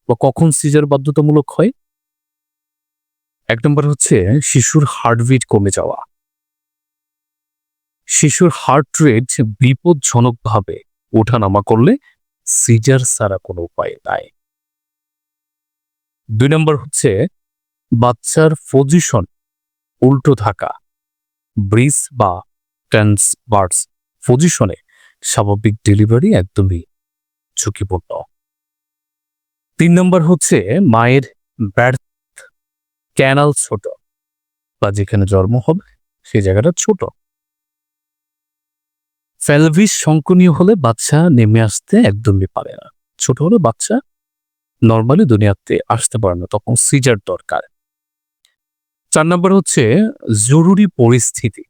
বা কখন সিজার বাধ্যতামূলক হয়? ১ নম্বর হচ্ছে শিশুর হার্টবিট কমে যাওয়া। শিশুর হার্ট রেট বিপজ্জনকভাবে ওঠানামা করলে সিজার ছাড়া কোনো উপায় নাই। ২ নম্বর হচ্ছে বাচ্চার পজিশন উল্টো থাকা, ব্রিজ বা ট্রান্সভার্স পজিশনে স্বাভাবিক ডেলিভারি একদমই ঝুঁকিপূর্ণ। ৩ নম্বর হচ্ছে মায়ের ব্যার্থ ক্যানাল ছোট বা যেখানে জন্ম হবে সেই জায়গাটা ছোট। পেলভিস সংকোনীয় হলে বাচ্চা নেমে আসতে একদমই পারে না। ছোট হলে বাচ্চা নরমালি দুনিয়াতে আসতে পারে না, তখন সিজার দরকার। ৪ নম্বর হচ্ছে জরুরি পরিস্থিতি,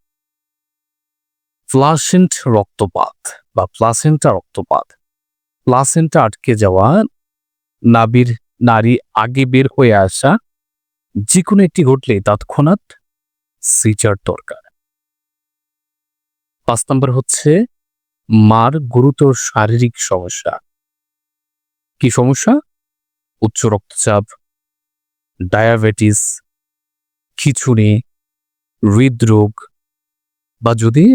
প্লাসেন্ট রক্তপাত বা প্লাসেন্টা রক্তপাত, প্লাসেন্টা আটকে যাওয়া, নারী আগে বের হয়ে আসা, যেকোনো একটি ঘটলে তৎক্ষণাৎ সিজার দরকার। ৫ নম্বর হচ্ছে মার গুরুতর শারীরিক সমস্যা। কি সমস্যা? উচ্চ রক্তচাপ, ডায়াবেটিস, খিঁচুনি, হৃদরোগ বা যদি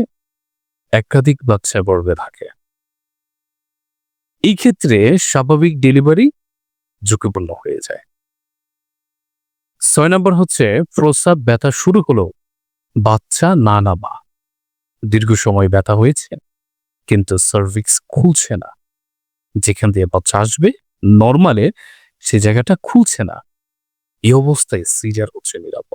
একাধিক বাচ্চা গর্ভে থাকে। এই ক্ষেত্রে স্বাভাবিক ডেলিভারি ঝুঁকিপূর্ণ হয়ে যায়। ৬ নম্বর হচ্ছে প্রস্রাব ব্যথা শুরু হলো বাচ্চা না নামা, দীর্ঘ সময় ব্যথা হয়েছে কিন্তু সার্ভিক্স খুলছে না, যেখান দিয়ে বাচ্চা আসবে নরমালে সে জায়গাটা খুলছে না, এই অবস্থায় সিজার হচ্ছে নিরাপদ।